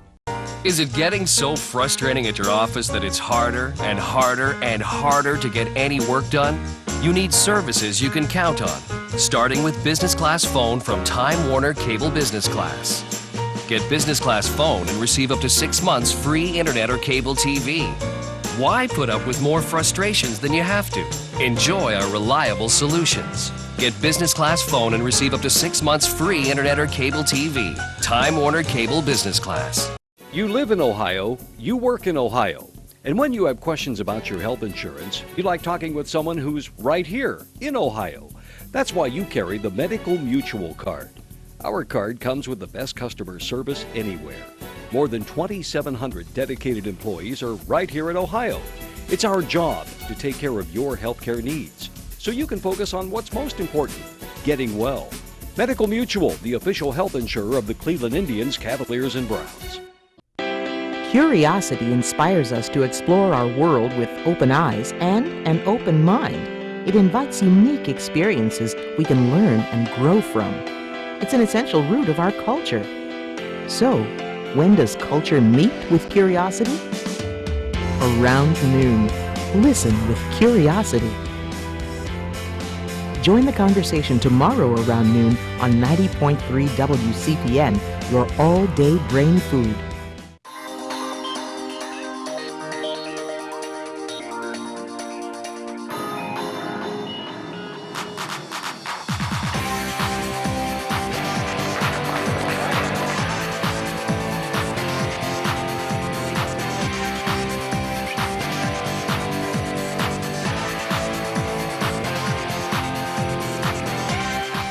Is it getting so frustrating at your office that it's harder and harder and harder to get any work done? You need services you can count on, starting with business class phone from Time Warner Cable Business Class. Get business class phone and receive up to 6 months free internet or cable TV. Why put up with more frustrations than you have to? Enjoy our reliable solutions. Get business class phone and receive up to 6 months free internet or cable TV. Time Warner Cable Business Class. You live in Ohio, you work in Ohio, and when you have questions about your health insurance, you like talking with someone who's right here in Ohio. That's why you carry the Medical Mutual card. Our card comes with the best customer service anywhere. More than 2,700 dedicated employees are right here in Ohio. It's our job to take care of your healthcare needs, so you can focus on what's most important, getting well. Medical Mutual, the official health insurer of the Cleveland Indians, Cavaliers, and Browns. Curiosity inspires us to explore our world with open eyes and an open mind. It invites unique experiences we can learn and grow from. It's an essential root of our culture. So, when does culture meet with curiosity? Around noon. Listen with curiosity. Join the conversation tomorrow around noon on 90.3 WCPN, your all-day brain food.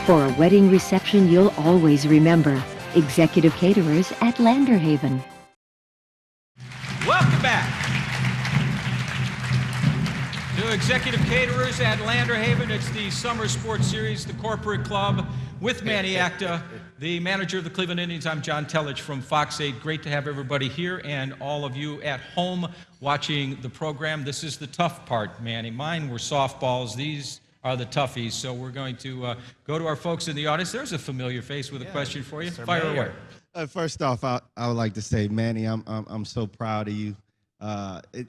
For a wedding reception you'll always remember, Executive Caterers at Landerhaven. Welcome back to Executive Caterers at Landerhaven. It's the Summer Sports Series, the Corporate Club, with Manny Acta, the manager of the Cleveland Indians. I'm John Telich from Fox 8. Great to have everybody here and all of you at home watching the program. This is the tough part, Manny. Mine were softballs. These are the toughies. So we're going to go to our folks in the audience. There's a familiar face with a question for you. Fire away. First off, I would like to say, Manny, I'm so proud of you.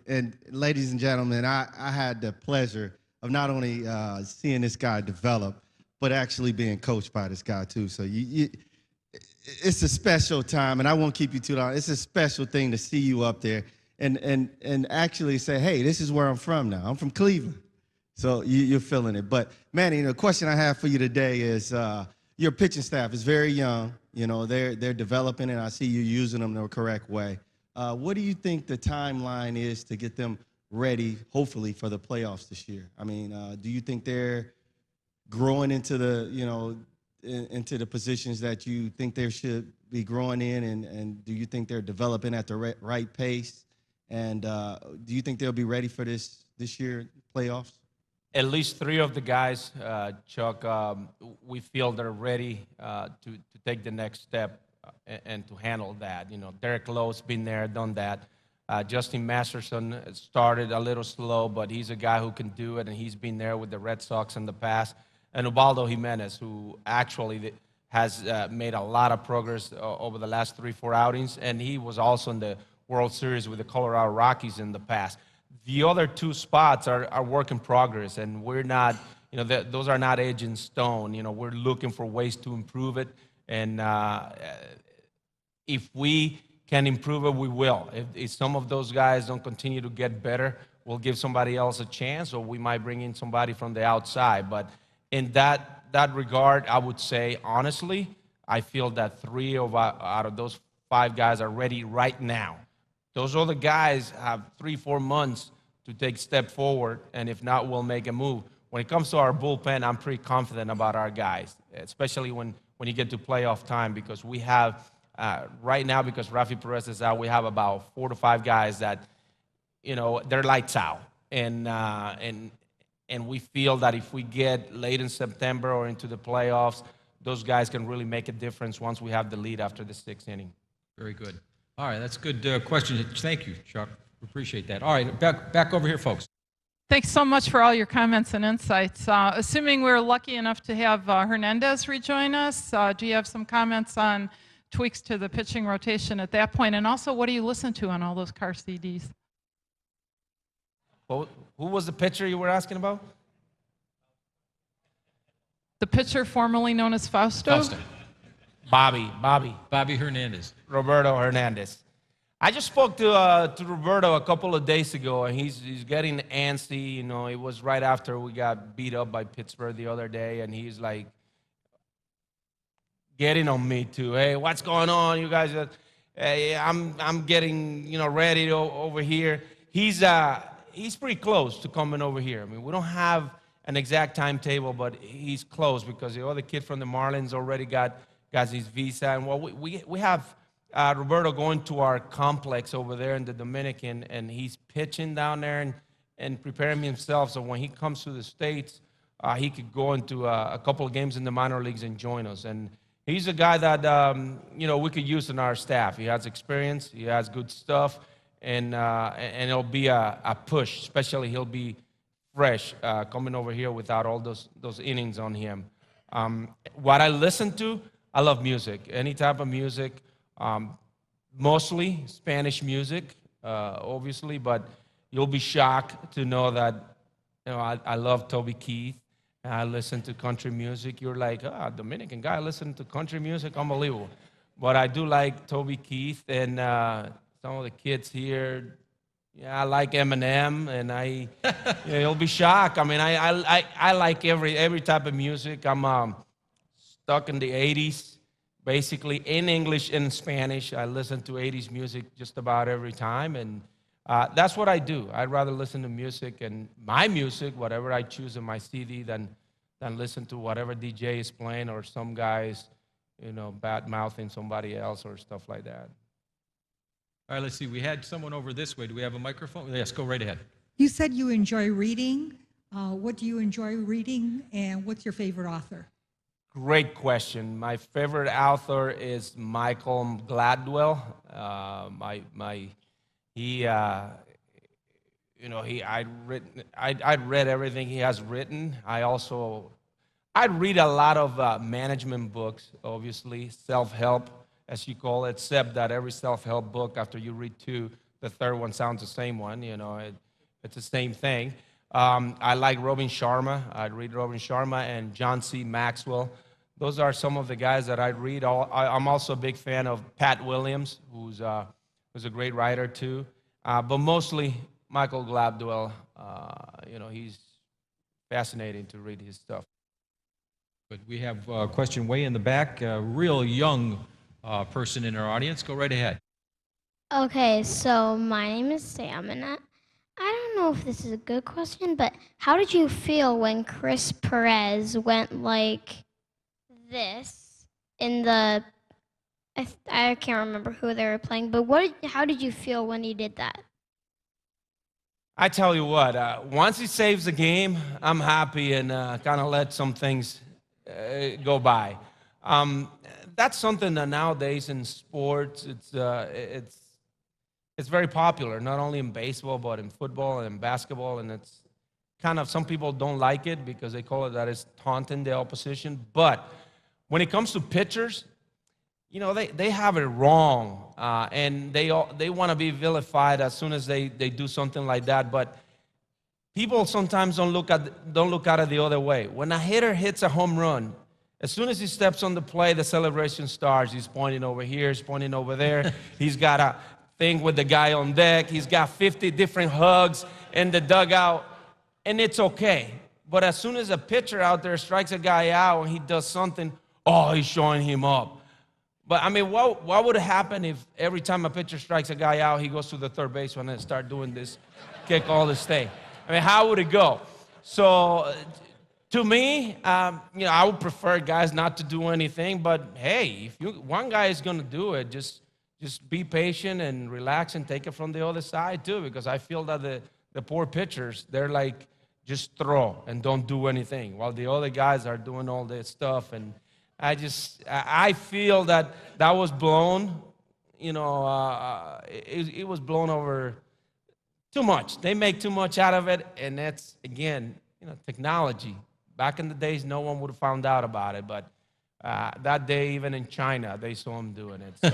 And ladies and gentlemen, I had the pleasure of not only seeing this guy develop, but actually being coached by this guy too. So it's a special time, and I won't keep you too long. It's a special thing to see you up there and actually say, hey, this is where I'm from now. I'm from Cleveland. So you're feeling it. But Manny, the question I have for you today is your pitching staff is very young. You know, they're developing, and I see you using them the correct way. What do you think the timeline is to get them ready, hopefully, for the playoffs this year? I mean, do you think they're growing into the, into the positions that you think they should be growing in, and do you think they're developing at the right pace? And do you think they'll be ready for this year playoffs? At least 3 of the guys, Chuck, we feel they're ready to take the next step and to handle that. You know, Derek Lowe's been there, done that. Justin Masterson started a little slow, but he's a guy who can do it, and he's been there with the Red Sox in the past. And Ubaldo Jimenez, who actually has made a lot of progress over the last 3-4 outings, and he was also in the World Series with the Colorado Rockies in the past. The other 2 spots are work in progress, and we're not, those are not edged in stone. You know, we're looking for ways to improve it, and if we can improve it, we will. If some of those guys don't continue to get better, we'll give somebody else a chance, or we might bring in somebody from the outside. But in that regard, I would say, honestly, I feel that 3 out of those 5 guys are ready right now. Those other guys have 3-4 months to take a step forward, and if not, we'll make a move. When it comes to our bullpen, I'm pretty confident about our guys, especially when you get to playoff time, because we have, right now, because Rafi Perez is out, we have about 4 to 5 guys that, they're lights out. And we feel that if we get late in September or into the playoffs, those guys can really make a difference once we have the lead after the 6th inning. Very good. All right, that's a good question. Thank you, Chuck. Appreciate that. All right, back over here, folks. Thanks so much for all your comments and insights. Assuming we're lucky enough to have Hernandez rejoin us, do you have some comments on tweaks to the pitching rotation at that point? And also, what do you listen to on all those car CDs? Who was the pitcher you were asking about? The pitcher formerly known as Fausto? Bobby Hernandez. Roberto Hernandez. I just spoke to Roberto a couple of days ago, and he's getting antsy. You know, it was right after we got beat up by Pittsburgh the other day, and he's like getting on me too. Hey, what's going on? You guys are, hey, I'm getting, you know, ready over here. He's pretty close to coming over here. I mean, we don't have an exact timetable, but he's close because the other kid from the Marlins already got his visa. And well, we have Roberto going to our complex over there in the Dominican, and he's pitching down there and preparing himself so when he comes to the States, he could go into a couple of games in the minor leagues and join us. And he's a guy that, you know, we could use in our staff. He has experience, he has good stuff, and it'll be a push, especially he'll be fresh coming over here without all those innings on him. What I listen to, I love music, any type of music, mostly Spanish music, obviously, but you'll be shocked to know that, you know, I love Toby Keith. I listen to country music. You're like, Dominican guy listening to country music? Unbelievable. But I do like Toby Keith, and some of the kids here, yeah, I like Eminem, and yeah, you'll be shocked. I mean, I like every type of music. I'm stuck in the 80s, basically in English and Spanish. I listen to 80s music just about every time, and that's what I do. I'd rather listen to music and my music, whatever I choose in my CD, than listen to whatever DJ is playing or some guys, you know, bad-mouthing somebody else or stuff like that. All right, let's see. We had someone over this way. Do we have a microphone? Yes, go right ahead. You said you enjoy reading. What do you enjoy reading, and what's your favorite author? Great question. My favorite author is Michael Gladwell. I'd read everything he has written. I'd read a lot of management books, obviously, self-help, as you call it, except that every self-help book, after you read two, the third one sounds the same one. You know, it's the same thing. I like Robin Sharma. I'd read Robin Sharma and John C. Maxwell. Those are some of the guys that I'd read. I'm also a big fan of Pat Williams, who's a great writer too. But mostly Michael Gladwell. You know, he's fascinating to read his stuff. But we have a question way in the back, a real young person in our audience. Go right ahead. Okay, so my name is Sam, and I don't know if this is a good question, but how did you feel when Chris Perez went like this in the, I can't remember who they were playing, but how did you feel when he did that? I tell you what, once he saves the game, I'm happy and kind of let some things go by. That's something that nowadays in sports, it's very popular, not only in baseball, but in football and in basketball, and it's kind of, some people don't like it because they call it that it's taunting the opposition, but when it comes to pitchers, you know, they have it wrong, and they want to be vilified as soon as they do something like that, but people sometimes don't look at it the other way. When a hitter hits a home run, as soon as he steps on the plate, the celebration starts. He's pointing over here, he's pointing over there. He's got a thing with the guy on deck. He's got 50 different hugs in the dugout, and it's okay. But as soon as a pitcher out there strikes a guy out and he does something, oh, he's showing him up. But, I mean, what would happen if every time a pitcher strikes a guy out, he goes to the third baseman and start doing this, kick all this thing? I mean, how would it go? So, to me, you know, I would prefer guys not to do anything. But hey, if one guy is going to do it, just be patient and relax and take it from the other side too. Because I feel that the poor pitchers, they're like, just throw and don't do anything, while the other guys are doing all this stuff. And I feel that was blown. You know, it was blown over too much. They make too much out of it, and that's, again, technology. Back in the days, no one would have found out about it, but that day, even in China, they saw him doing it. So,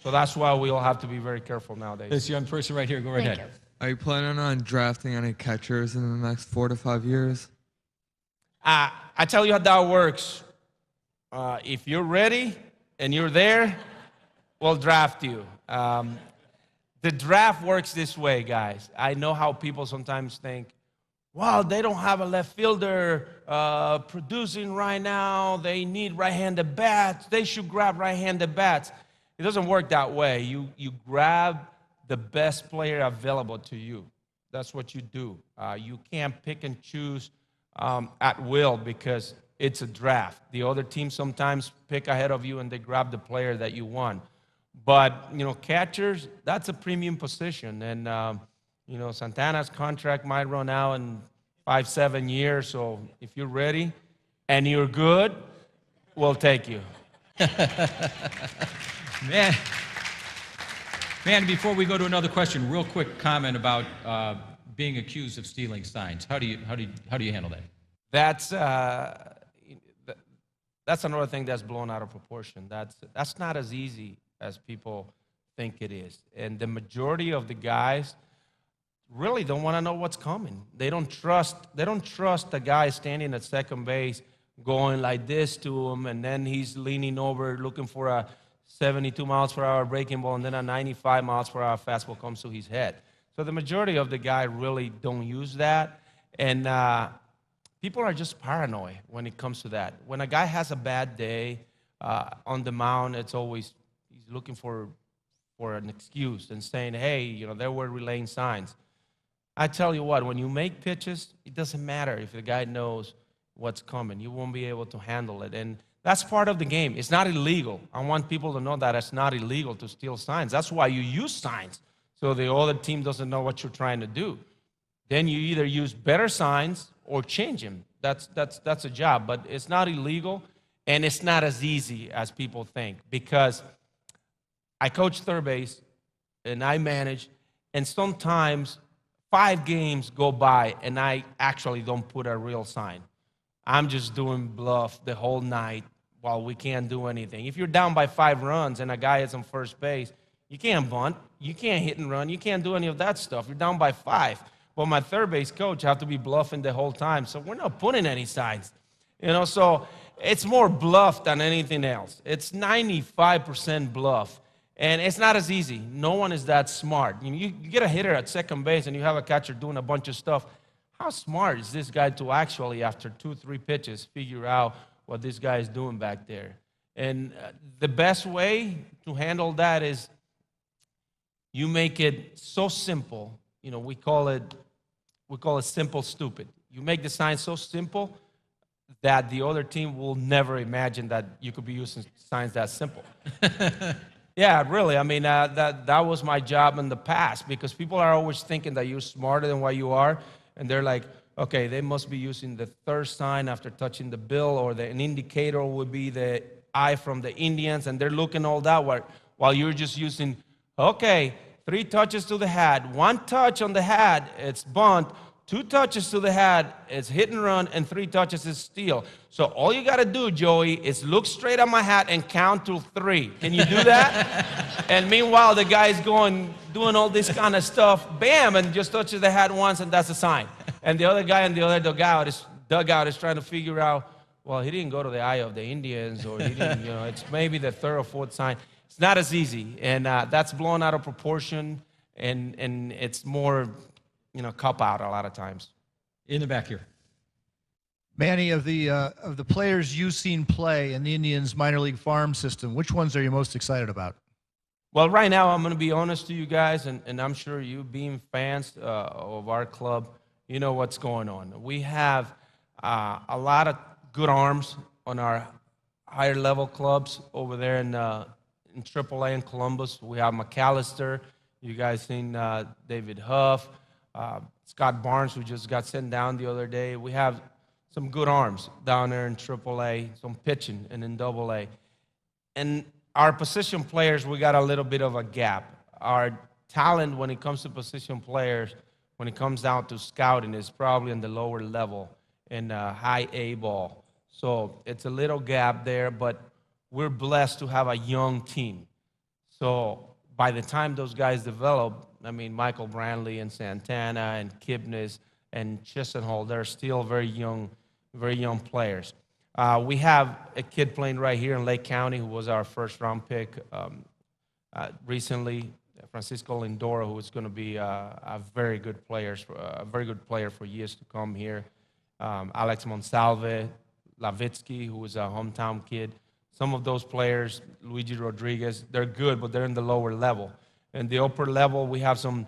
so that's why we all have to be very careful nowadays. This young person right here, go right ahead. Are you planning on drafting any catchers in the next 4 to 5 years? I tell you how that works. If you're ready and you're there, we'll draft you. The draft works this way, guys. I know how people sometimes think, wow, they don't have a left fielder producing right now. They need right-handed bats. They should grab right-handed bats. It doesn't work that way. You grab the best player available to you. That's what you do. You can't pick and choose at will because it's a draft. The other team sometimes pick ahead of you and they grab the player that you want. But, catchers, that's a premium position. And, Santana's contract might run out in 5-7 years. So if you're ready and you're good, we'll take you. Man, before we go to another question, real quick comment about being accused of stealing signs. How do you handle that? That's another thing that's blown out of proportion. That's not as easy as people think it is. And the majority of the guys really don't want to know what's coming. They don't trust the guy standing at second base going like this to him, and then he's leaning over looking for a 72 miles per hour breaking ball, and then a 95 miles per hour fastball comes to his head. So the majority of the guy really don't use that. And people are just paranoid when it comes to that. When a guy has a bad day on the mound, it's always he's looking for an excuse and saying, hey, they were relaying signs. I tell you what, when you make pitches, it doesn't matter if the guy knows what's coming. You won't be able to handle it. And that's part of the game. It's not illegal. I want people to know that it's not illegal to steal signs. That's why you use signs, so the other team doesn't know what you're trying to do. Then you either use better signs or change them. That's a job, but it's not illegal, and it's not as easy as people think, because I coach third base, and I manage, and sometimes 5 games go by, and I actually don't put a real sign. I'm just doing bluff the whole night while we can't do anything. If you're down by 5 runs and a guy is on first base, you can't bunt, you can't hit and run, you can't do any of that stuff. You're down by 5. But my third base coach have to be bluffing the whole time, so we're not putting any signs. So it's more bluff than anything else. It's 95% bluff, and it's not as easy. No one is that smart. You get a hitter at second base and you have a catcher doing a bunch of stuff. How smart is this guy to actually, after 2-3 pitches, figure out what this guy is doing back there? And the best way to handle that is you make it so simple. We call it simple stupid. You make the sign so simple that the other team will never imagine that you could be using signs that simple. Yeah, really. I mean, that was my job in the past, because people are always thinking that you're smarter than what you are. And they're like, okay, they must be using the third sign after touching the bill, or an indicator would be the eye from the Indians, and they're looking all that while you're just using, okay, 3 touches to the hat, 1 touch on the hat, it's bunt, 2 touches to the hat, it's hit and run, and 3 touches is steal. So all you got to do, Joey, is look straight at my hat and count to 3. Can you do that? And meanwhile, the guy's doing all this kind of stuff, bam, and just touches the hat once, and that's a sign. And the other guy in the other dugout is trying to figure out, well, he didn't go to the eye of the Indians, or he didn't, it's maybe the 3rd or 4th sign. It's not as easy, and that's blown out of proportion, and it's more, cop out a lot of times. In the back here. Manny, of the players you've seen play in the Indians minor league farm system, which ones are you most excited about? Well, right now, I'm going to be honest to you guys, and I'm sure you being fans of our club, you know what's going on. We have a lot of good arms on our higher level clubs over there in AAA in Columbus. We have McAllister. You guys seen David Huff, Scott Barnes, who just got sent down the other day. We have some good arms down there in AAA, some pitching and in AA. And our position players, we got a little bit of a gap. Our talent when it comes to position players, when it comes down to scouting, is probably in the lower level in high A ball. So it's a little gap there, but we're blessed to have a young team. So by the time those guys develop, I mean, Michael Brantley and Santana and Kipnis and Chisenhall, they're still very young players. We have a kid playing right here in Lake County who was our first-round pick recently, Francisco Lindora, who is going to be a very good player for years to come here. Alex Monsalve, Lavitsky, who is a hometown kid. Some of those players, Luigi Rodriguez, they're good, but they're in the lower level. In the upper level, we have some,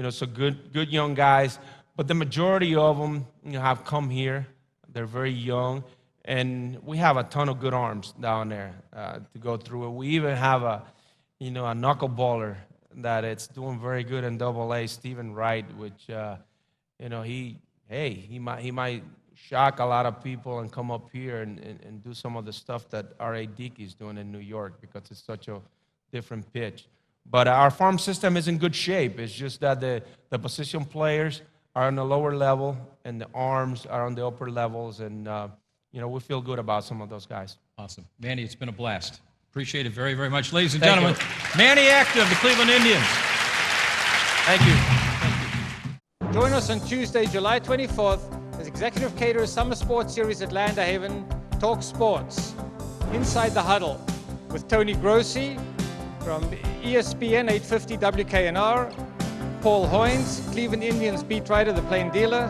some good young guys, but the majority of them, have come here. They're very young, and we have a ton of good arms down there to go through it. We even have a knuckleballer that it's doing very good in AA, Stephen Wright, which, he might shock a lot of people and come up here and do some of the stuff that R.A. Dickey is doing in New York because it's such a different pitch. But our farm system is in good shape. It's just that the position players are on the lower level and the arms are on the upper levels, and we feel good about some of those guys. Awesome. Manny, it's been a blast. Appreciate it very, very much. Ladies and gentlemen, Manny Acta of the Cleveland Indians. Thank you. Join us on Tuesday, July 24th, as Executive Caterers Summer Sports Series at Landerhaven Talk Sports, Inside the Huddle, with Tony Grossi from ESPN 850 WKNR, Paul Hoynes, Cleveland Indians beat writer, The Plain Dealer,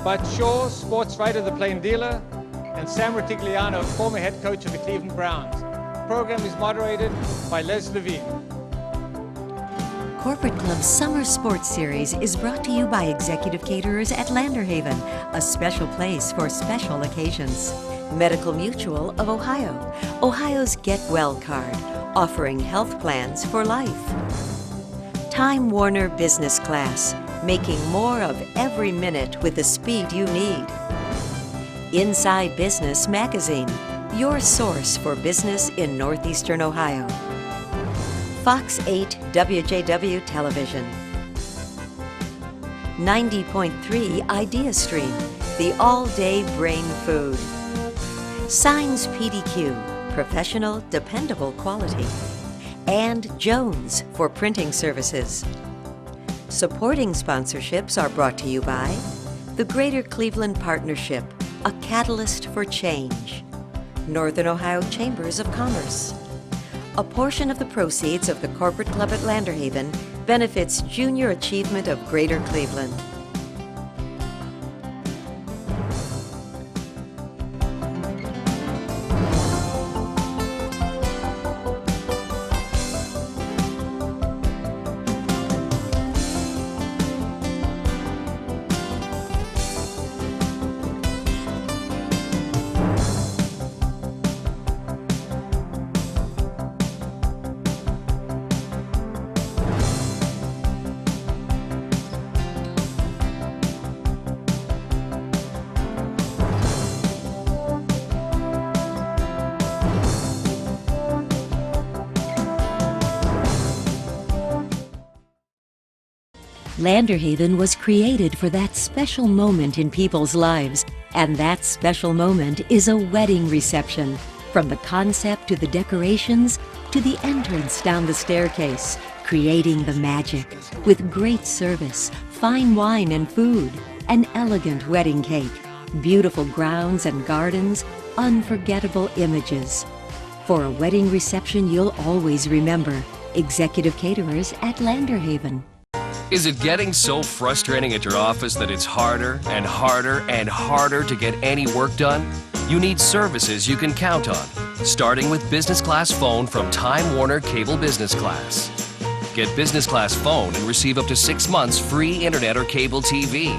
Bud Shaw, sports writer, The Plain Dealer, and Sam Retigliano, former head coach of the Cleveland Browns. The program is moderated by Les Levine. Corporate Club's Summer Sports Series is brought to you by Executive Caterers at Landerhaven, a special place for special occasions. Medical Mutual of Ohio, Ohio's Get Well card, offering health plans for life. Time Warner Business Class, making more of every minute with the speed you need. Inside Business Magazine, your source for business in Northeastern Ohio. Fox 8 WJW Television. 90.3 Idea Stream, the all-day brain food. Signs PDQ, professional, dependable quality. And Jones for printing services. Supporting sponsorships are brought to you by the Greater Cleveland Partnership, a catalyst for change. Northern Ohio Chambers of Commerce. A portion of the proceeds of the Corporate Club at Landerhaven benefits Junior Achievement of Greater Cleveland. Landerhaven was created for that special moment in people's lives, and that special moment is a wedding reception. From the concept to the decorations to the entrance down the staircase, creating the magic with great service, fine wine and food, an elegant wedding cake, beautiful grounds and gardens, unforgettable images. For a wedding reception you'll always remember, Executive Caterers at Landerhaven. Is it getting so frustrating at your office that it's harder and harder and harder to get any work done? You need services you can count on, starting with business class phone from Time Warner Cable Business Class. Get business class phone and receive up to 6 months free internet or cable TV.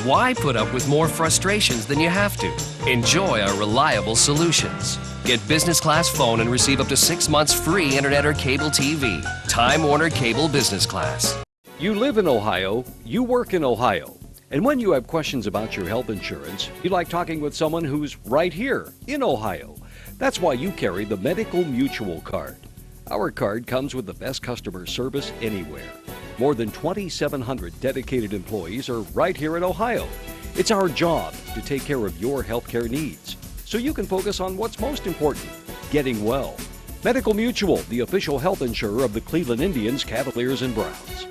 Why put up with more frustrations than you have to? Enjoy our reliable solutions. Get business class phone and receive up to 6 months free internet or cable TV. Time Warner Cable Business Class. You live in Ohio, you work in Ohio, and when you have questions about your health insurance, you like talking with someone who's right here in Ohio. That's why you carry the Medical Mutual card. Our card comes with the best customer service anywhere. More than 2,700 dedicated employees are right here in Ohio. It's our job to take care of your healthcare needs so you can focus on what's most important, getting well. Medical Mutual, the official health insurer of the Cleveland Indians, Cavaliers, and Browns.